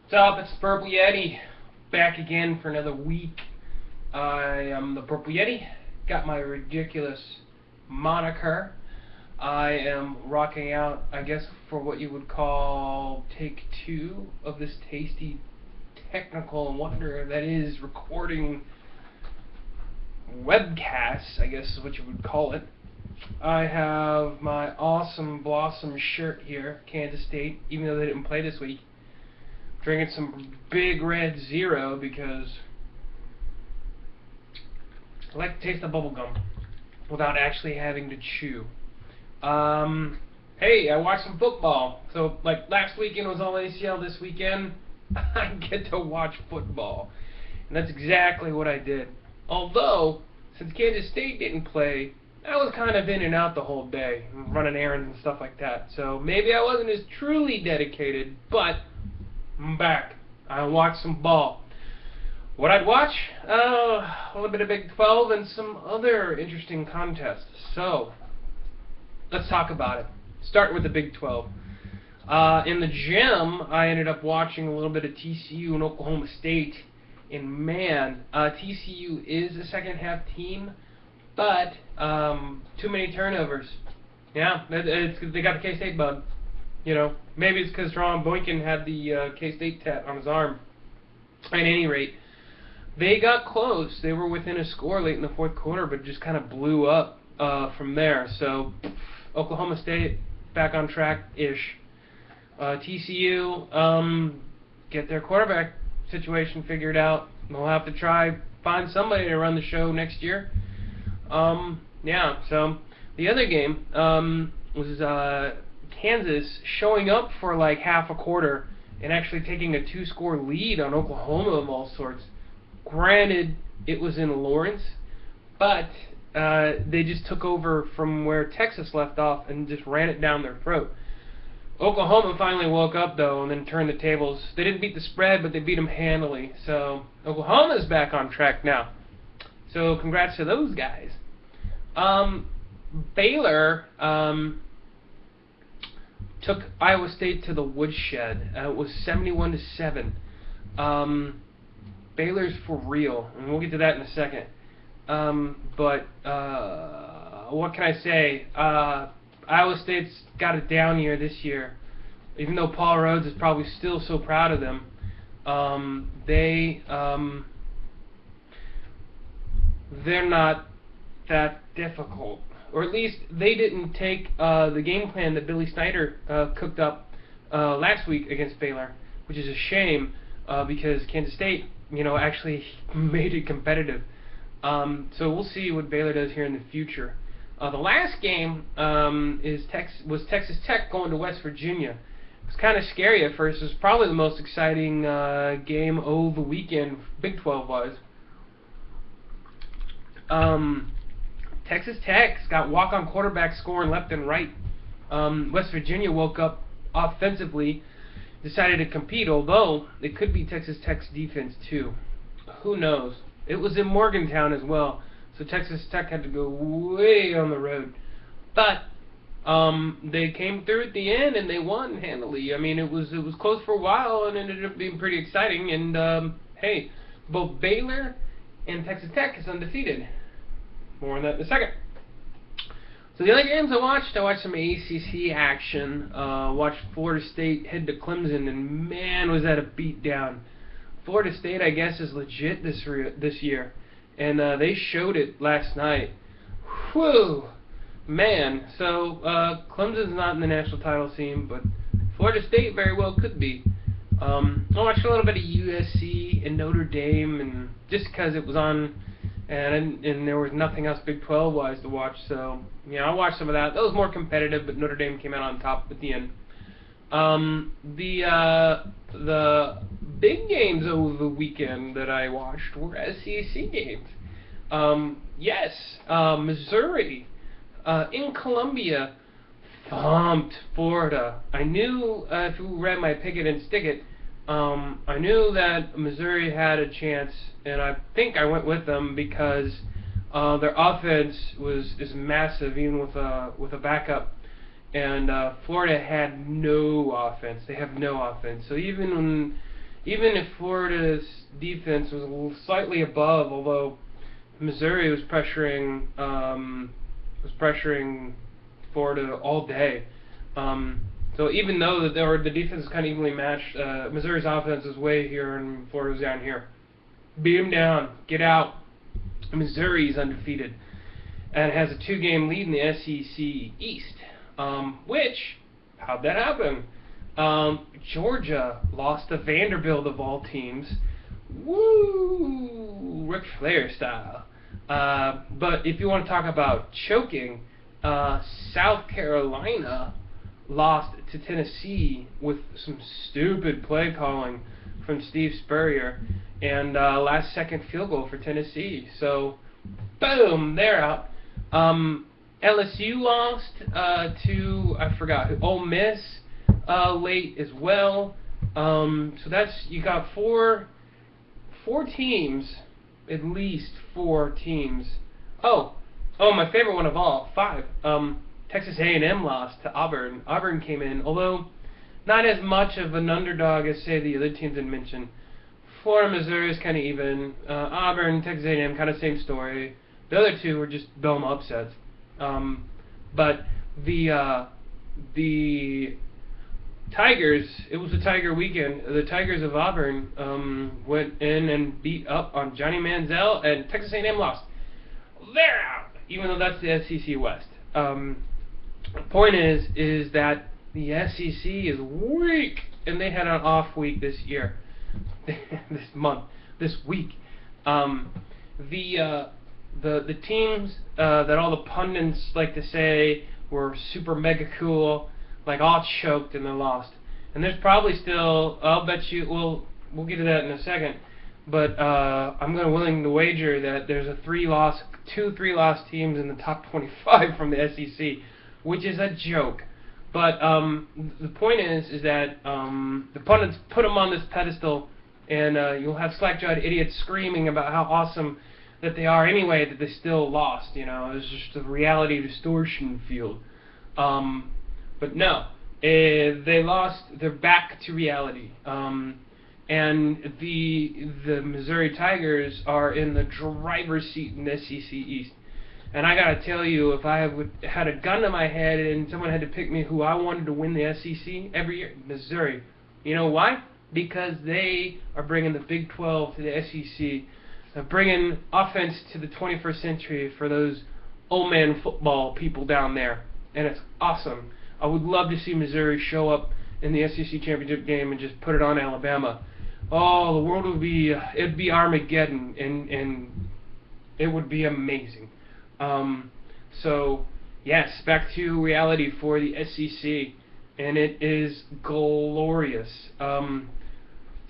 What's up? It's Purple Yeti, back again for another week. I am the Purple Yeti, got my ridiculous moniker. I am rocking out, I guess, for what you would call take two of this tasty technical wonder that is recording webcasts, I guess is what you would call it. I have my awesome Blossom shirt here, Kansas State, even though they didn't play this week. Drinking some Big Red Zero because I like to taste the bubble gum without actually having to chew. Hey, I watched some football. So, like, last weekend was all ACL, this weekend I get to watch football. And that's exactly what I did. Although, since Kansas State didn't play, I was kind of in and out the whole day, running errands and stuff like that. So maybe I wasn't as truly dedicated, but I'm back. I watched some ball. What I'd watch? A little bit of Big 12 and some other interesting contests. So, let's talk about it. Start with the Big 12. In the gym, I ended up watching a little bit of TCU and Oklahoma State. And man, TCU is a second half team, but too many turnovers. Yeah, they got the K-State bug. You know, maybe it's because Ron Boykin had the K-State tat on his arm. At any rate, they got close. They were within a score late in the fourth quarter, but just kind of blew up from there. So, Oklahoma State back on track-ish. TCU, get their quarterback situation figured out. They'll have to find somebody to run the show next year. Yeah, so the other game was Kansas showing up for like half a quarter and actually taking a 2-score lead on Oklahoma of all sorts. Granted, it was in Lawrence, but they just took over from where Texas left off and just ran it down their throat. Oklahoma finally woke up, though, and then turned the tables. They didn't beat the spread, but they beat them handily. So Oklahoma's back on track now. So congrats to those guys. Baylor took Iowa State to the woodshed. It was 71-7. Baylor's for real, and we'll get to that in a second. But what can I say? Iowa State's got a down year this year. Even though Paul Rhodes is probably still so proud of them, they're not that difficult. Or at least they didn't take the game plan that Billy Snyder cooked up last week against Baylor, which is a shame because Kansas State, actually made it competitive. So we'll see what Baylor does here in the future. The last game was Texas Tech going to West Virginia. It was kind of scary at first. It was probably the most exciting game of the weekend, Big 12 was. Texas Tech's got walk-on quarterbacks scoring left and right. West Virginia woke up offensively, decided to compete, although it could be Texas Tech's defense too. Who knows? It was in Morgantown as well, so Texas Tech had to go way on the road. But they came through at the end and they won handily. I mean, it was close for a while and ended up being pretty exciting. And hey, both Baylor and Texas Tech is undefeated. More on that in a second. So the other games I watched some ACC action. Watched Florida State head to Clemson, and man, was that a beatdown. Florida State, I guess, is legit this year, and they showed it last night. Whew, man. So Clemson's not in the national title scene, but Florida State very well could be. I watched a little bit of USC and Notre Dame, and just because it was on. And there was nothing else Big 12-wise to watch, so I watched some of that. That was more competitive, but Notre Dame came out on top at the end. The big games over the weekend that I watched were SEC games. Missouri in Columbia thumped Florida. I knew if you read my pick it and stick it. I knew that Missouri had a chance, and I think I went with them because their offense is massive, even with a backup. And Florida had no offense. They have no offense. So even when even if Florida's defense was a little slightly above, although Missouri was pressuring Florida all day. So even though the defense is kind of evenly matched, Missouri's offense is way here and Florida's down here. Beat them down. Get out. Missouri's undefeated and has a 2-game lead in the SEC East. How'd that happen? Georgia lost to Vanderbilt of all teams. Woo! Ric Flair style. But if you want to talk about choking, South Carolina lost to Tennessee with some stupid play calling from Steve Spurrier and last-second field goal for Tennessee. So, boom, they're out. LSU lost to, I forgot, Ole Miss late as well. So you got four teams, at least 4 teams. Oh, my favorite one of all, 5. Texas A&M lost to Auburn. Auburn came in, although not as much of an underdog as, say, the other teams I mentioned. Florida, Missouri is kind of even. Auburn, Texas A&M, kind of same story. The other 2 were just dumb upsets. But the Tigers, it was a Tiger weekend. The Tigers of Auburn went in and beat up on Johnny Manziel, and Texas A&M lost. They're out, even though that's the SEC West. The point is that the SEC is weak, and they had an off week this year, this week. The teams that all the pundits like to say were super mega cool, like all choked and they lost. And there's probably still, I'll bet you, we'll get to that in a second, but I'm willing to wager that there's two 3-loss teams in the top 25 from the SEC, which is a joke. But the point is that the pundits put them on this pedestal, and you'll have slack-jawed idiots screaming about how awesome that they are anyway, that they still lost. It's just a reality distortion field. But no, they lost. They're back to reality. And the Missouri Tigers are in the driver's seat in the SEC East. And I gotta tell you, if I had a gun to my head and someone had to pick me who I wanted to win the SEC every year, Missouri. You know why? Because they are bringing the Big 12 to the SEC. They're bringing offense to the 21st century for those old man football people down there. And it's awesome. I would love to see Missouri show up in the SEC championship game and just put it on Alabama. Oh, the world would be, it'd be Armageddon, and it would be amazing. So, yes, back to reality for the SEC, and it is glorious.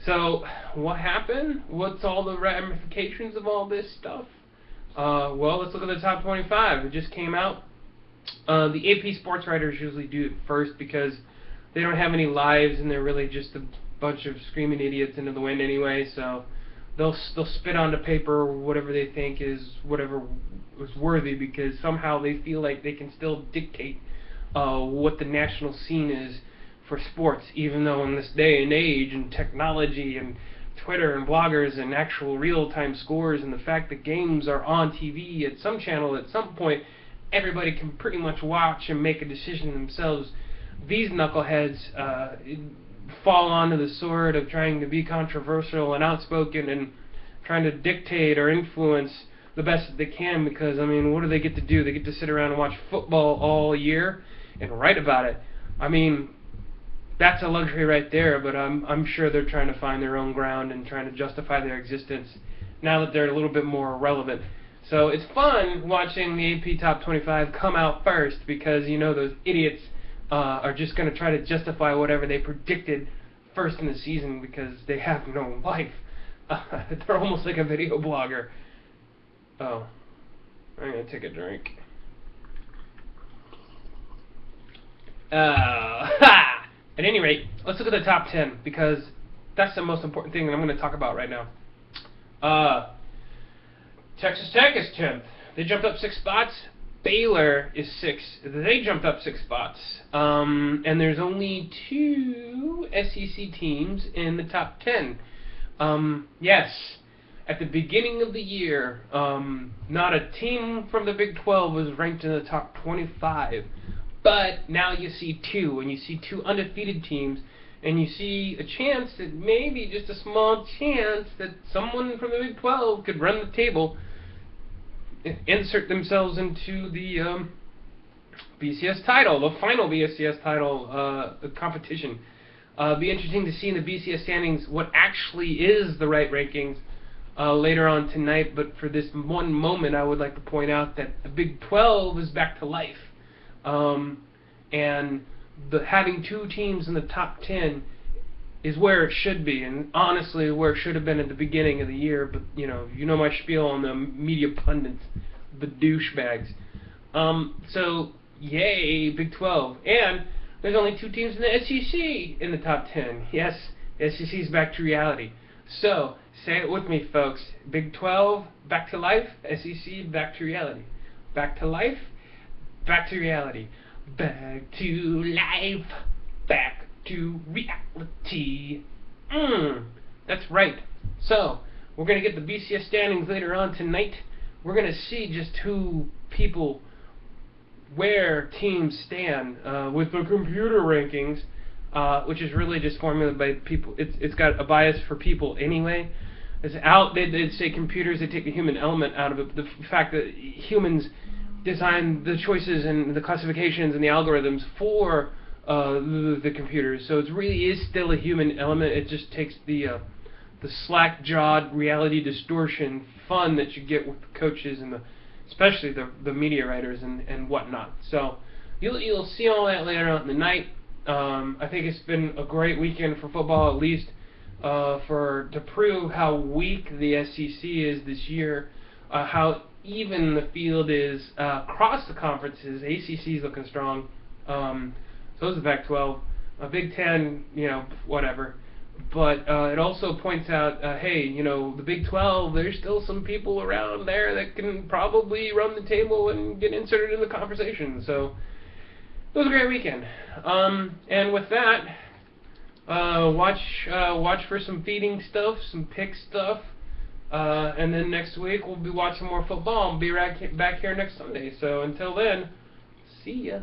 So, what happened? What's all the ramifications of all this stuff? Well, let's look at the top 25. It just came out. The AP sports writers usually do it first because they don't have any lives and they're really just a bunch of screaming idiots into the wind anyway, so they'll spit onto paper whatever they think is worthy, because somehow they feel like they can still dictate what the national scene is for sports, even though in this day and age and technology and Twitter and bloggers and actual real-time scores and the fact that games are on TV at some channel at some point, everybody can pretty much watch and make a decision themselves. These knuckleheads fall onto the sword of trying to be controversial and outspoken and trying to dictate or influence the best that they can, because, I mean, what do they get to do? They get to sit around and watch football all year and write about it. I mean, that's a luxury right there, but I'm sure they're trying to find their own ground and trying to justify their existence now that they're a little bit more relevant. So it's fun watching the AP Top 25 come out first, because, you know, those idiots are just going to try to justify whatever they predicted first in the season because they have no life. They're almost like a video blogger. Oh, I'm going to take a drink. At any rate, let's look at the top 10, because that's the most important thing that I'm going to talk about right now. Texas Tech is 10th. They jumped up 6 spots. Baylor is 6. They jumped up 6 spots. And there's only 2 SEC teams in the top 10. Yes, at the beginning of the year, not a team from the Big 12 was ranked in the top 25. But now you see 2, and you see 2 undefeated teams, and you see a chance that maybe just a small chance that someone from the Big 12 could run the table, insert themselves into the BCS title, the final BCS title competition. Be interesting to see in the BCS standings what actually is the right rankings later on tonight. But for this one moment, I would like to point out that the Big 12 is back to life, and having 2 teams in the top 10 is where it should be, and honestly where it should have been at the beginning of the year. But you know my spiel on the media pundits, the douchebags. So yay, Big 12, and there's only 2 teams in the SEC in the top 10. Yes, the SEC is back to reality. So say it with me, folks. Big 12 back to life. SEC back to reality. Back to life. Back to reality. Back to life. Back to reality. That's right. So, we're going to get the BCS standings later on tonight. We're going to see just where teams stand with the computer rankings, which is really just formulated by people. It's got a bias for people anyway. They say computers, they take the human element out of it. The fact that humans design the choices and the classifications and the algorithms for the computers, so it really is still a human element. It just takes the slack-jawed reality distortion fun that you get with the coaches and especially the media writers and whatnot. So you'll see all that later on in the night. I think it's been a great weekend for football, at least to prove how weak the SEC is this year, how even the field is across the conferences. ACC is looking strong. So is the Pac-12. Big Ten, whatever. But it also points out, hey, the Big 12, there's still some people around there that can probably run the table and get inserted in the conversation. So it was a great weekend. And with that, watch for some feeding stuff, some pick stuff. And then next week we'll be watching more football and be back here next Sunday. So until then, see ya.